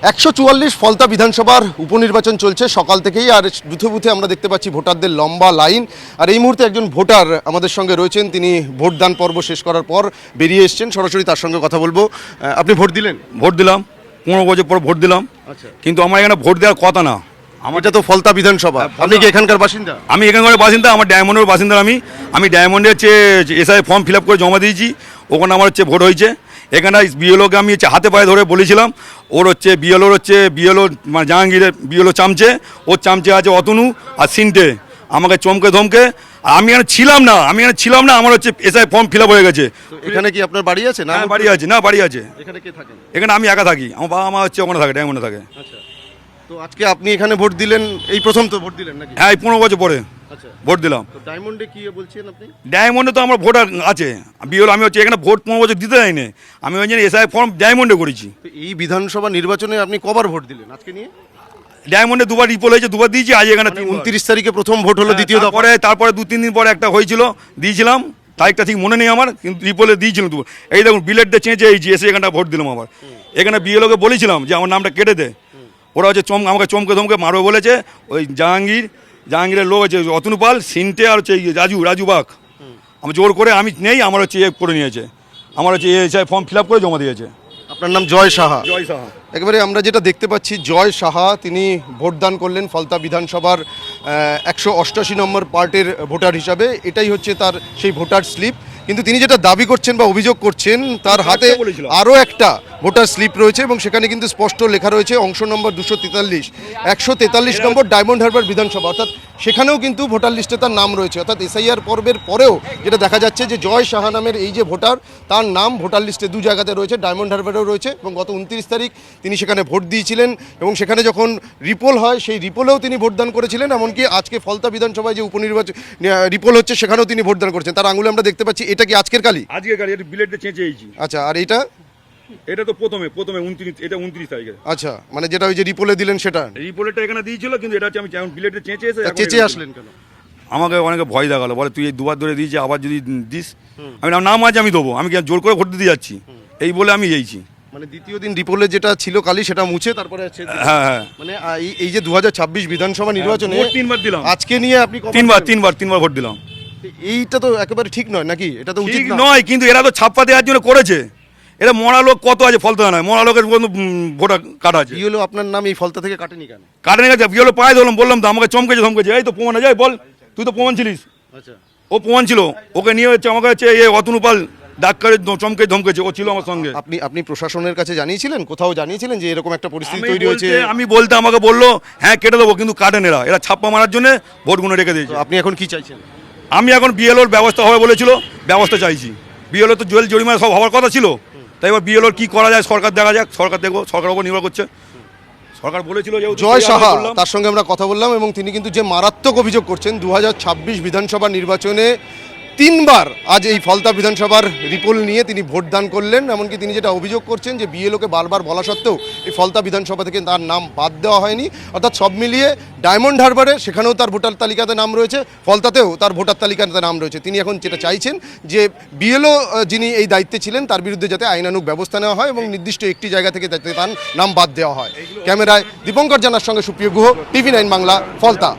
144 ফলতা বিধানসভার উপনির্বাচন চলছে সকাল থেকেই। আর বুথে বুথে আমরা দেখতে পাচ্ছি ভোটারদের লম্বা লাইন। আর এই মুহূর্তে একজন ভোটার আমাদের সঙ্গে রয়েছেন, তিনি ভোটদান পর্ব শেষ করার পর বেরিয়ে এসেছেন, সরাসরি তার সঙ্গে কথা বলবো। আপনি ভোট দিলেন? ভোট দিলাম, 15 বছর পর ভোট দিলাম। আচ্ছা, কিন্তু আমার এখানে ভোট দেওয়ার কথা না। আমারটা তো ফলতা বিধানসভা। আপনি কি এখানকার বাসিন্দা? আমি এখানকার বাসিন্দা, আমার ডায়মন্ডের বাসিন্দা। আমি ডায়মন্ডে হচ্ছে এসআই ফর্ম ফিল আপ করে জমা দিয়েছি, ওখানে আমার হচ্ছে ভোট হয়েছে। এখানে বিএলওকে আমি হচ্ছে হাতে পায়ে ধরে বলেছিলাম, ওর হচ্ছে বিএলও মানে জাহাঙ্গীরের বিএলও চামচে, ওর চামচে আছে অতনু আর সিনটে, আমাকে চমকে ধমকে। আর আমি এখানে ছিলাম না, আমার হচ্ছে এসআই ফর্ম ফিল আপ হয়ে গেছে। এখানে কি আপনার বাড়ি আছে? না, বাড়ি আছে। না, বাড়ি আছে। এখানে কে থাকেন? এখানে আমি একা থাকি, আমার বাবা মা হচ্ছে ওখানে থাকে, ডায়মন্ডে থাকে। আচ্ছা, তো আজকে আপনি এখানে ভোট দিলেন, এই প্রথম তো ভোট দিলেন নাকি? হ্যাঁ, এই 15 বছর পরে আচ্ছা, ভোট দিলাম। তো ডায়মন্ডে কি বলছেন আপনি? ডায়মন্ডে তো আমার ভোটার আছে বিএলও। আমি হচ্ছে এখানে ভোট 15 বছর দিতে যাইনি, আমি ওই জন্য এসআই ফর্ম ডায়মন্ডে করেছি। তো এই বিধানসভা নির্বাচনে আপনি কবার ভোট দিলেন আজকে নিয়ে? ডায়মন্ডে দুবার রিপোল হয়েছে, দুবার দিয়েছি। আজ এখানে 29 তারিখে প্রথম ভোট হলো, দ্বিতীয় দফা। তারপরে 2-3 দিন পরে একটা হয়েছিল, দিয়েছিলাম। তারিখটা ঠিক মনে নেই আমার, কিন্তু রিপোলে দিয়েছিলাম দুবার। এই দেখুন বিলেট দিয়ে চেঁচে এই এসে এখানটা ভোট দিলাম আবার। এখানে বিএলওকে বলেছিলাম যে আমার নামটা কেটে দে, ওরা হচ্ছে আমাকে চমকে ধমকে মারবে বলেছে। ওই জাহাঙ্গীরের লোক হচ্ছে অতনু পাল, সিনটে আর হচ্ছে রাজু বাগ, আমি জোর করে আমি নেই, আমার হচ্ছে করে নিয়েছে, আমার হচ্ছে এসআই ফর্ম ফিল আপ করে জমা দিয়েছে। আপনার নাম জয় সাহা? জয় সাহা। একেবারে আমরা যেটা দেখতে পাচ্ছি, জয় সাহা তিনি ভোটদান করলেন ফলতা বিধানসভার 188 নম্বর পার্টের ভোটার হিসাবে। এটাই হচ্ছে তার সেই ভোটার স্লিপ। কিন্তু তিনি যেটা দাবি করছেন বা অভিযোগ করছেন, তার হাতে আরও একটা ভোটার স্লিপ রয়েছে এবং সেখানে কিন্তু স্পষ্ট লেখা রয়েছে অংশ নম্বর 143 নম্বর ডায়মন্ড হারবার বিধানসভা, অর্থাৎ সেখানেও কিন্তু ভোটার লিস্টে তার নাম রয়েছে। অর্থাৎ এসআইআর পর্বের পরেও যেটা দেখা যাচ্ছে যে জয় সাহা নামের এই যে ভোটার, তার নাম ভোটার লিস্টে দু জায়গাতে রয়েছে, ডায়মন্ড হারবারেও রয়েছে। এবং গত 29 তারিখ তিনি সেখানে ভোট দিয়েছিলেন এবং সেখানে যখন রিপোল হয় সেই রিপোলেও তিনি ভোটদান করেছিলেন। এমনকি আজকে ফলতা বিধানসভায় যে উপনির্বাচন রিপোল হচ্ছে সেখানেও তিনি ভোটদান করেছেন। তার আঙুলে আমরা দেখতে পাচ্ছি, এটা কি আজকের কালি? আজকের কালি, এটা বিলেটে চেঁচে এইছি। আচ্ছা, আর এটা তো প্রথমে 29 তারিখে। আচ্ছা, মানে যেটা ওই যে রিপোলে দিলেন সেটা? রিপোর্টটা এখানে দিয়েছিল, কিন্তু এটা হচ্ছে আমি যেমন বিলেটে চেঁচে চেঁচে আসলেন কেন? আমাকে অনেকে ভয় দেখালো, বলে তুই এই দুবার ধরে দিয়েছি, আবার যদি দিস। আমি নাম আছে, আমি দেবো, আমি জোর করে ভোট দিতে যাচ্ছি, এই বলে আমি এইছি। মানে দ্বিতীয় দিন রিপোলে যেটা ছিল কালি সেটা মুছে তারপরে হ্যাঁ, মানে এই যে 2026 বিধানসভা নির্বাচনে 3বার দিলাম। আজকে নিয়ে আপনি তিনবার ভোট দিলাম। এইটা তো একেবারে ঠিক নয় নাকি? এটা তো উচিত নয়, কিন্তু এরা তো ছাপ্পা দেওয়ার জন্য করেছে। এরা মরা লোক কত আছে ফলতা নয়, মরা লোকের ভোটার কাটা আছে। কি হলো আপনার নাম এই ফলতা থেকে কাটেনি কেন? কাটেনি গেছে, কি হলো পায়ে ধরলাম, বললাম তো আমাকে চমকেছে ধমকেছে। এই তো প্রমাণ আছে, বল তুই তো প্রমাণ ছিলিস। আচ্ছা, ও প্রমাণ ছিল, ওকে নিয়ে হচ্ছে আমাকে হচ্ছে অতনুপাল ডাক্তারের চমকে ধমকেছে, ও ছিল আমার সঙ্গে। আপনি প্রশাসনের কাছে জানিয়েছিলেন, কোথাও জানিয়েছিলেন যে এরকম একটা পরিস্থিতি তৈরি হয়েছে? আমি বলতে আমাকে বললো হ্যাঁ কেটে দেবো, কিন্তু কাটেন এরা ছাপ্পা মারার জন্য ভোটগুলো রেখে দিয়েছে। আপনি এখন কি চাইছেন? আমি এখন বিএলওর ব্যবস্থা হবে বলেছিল, ব্যবস্থা চাইছি। বিএলও তো জেল জরিমানা সব হওয়ার কথা ছিল, তাই এবার বিএলওর কি করা যায় সরকার দেখা যাক, সরকার দেখবো, সরকারের উপর নির্ভর করছে। সরকার বলেছিল যে জয় সাহা, তার সঙ্গে আমরা কথা বললাম এবং তিনি কিন্তু যে মারাত্মক অভিযোগ করছেন 2026 বিধানসভা নির্বাচনে 3বার আজ এই ফলতা বিধানসভার রিপোল নিয়ে তিনি ভোটদান করলেন। এমনকি তিনি যেটা অভিযোগ করছেন যে বিএলওকে বারবার বলা সত্ত্বেও এই ফলতা বিধানসভা থেকে তার নাম বাদ দেওয়া হয়নি। অর্থাৎ সব মিলিয়ে ডায়মন্ড হারবারে সেখানেও তার ভোটার তালিকাতে নাম রয়েছে, ফলতাতেও তার ভোটার তালিকাতে নাম রয়েছে। তিনি এখন যেটা চাইছেন যে বিএলও যিনি এই দায়িত্বে ছিলেন তার বিরুদ্ধে যাতে আইনানুগ ব্যবস্থা নেওয়া হয় এবং নির্দিষ্ট একটি জায়গা থেকে যাতে তার নাম বাদ দেওয়া হয়। ক্যামেরায় দীপঙ্কর জানার সঙ্গে সুপ্রিয় গুহ, TV9 বাংলা, ফলতা।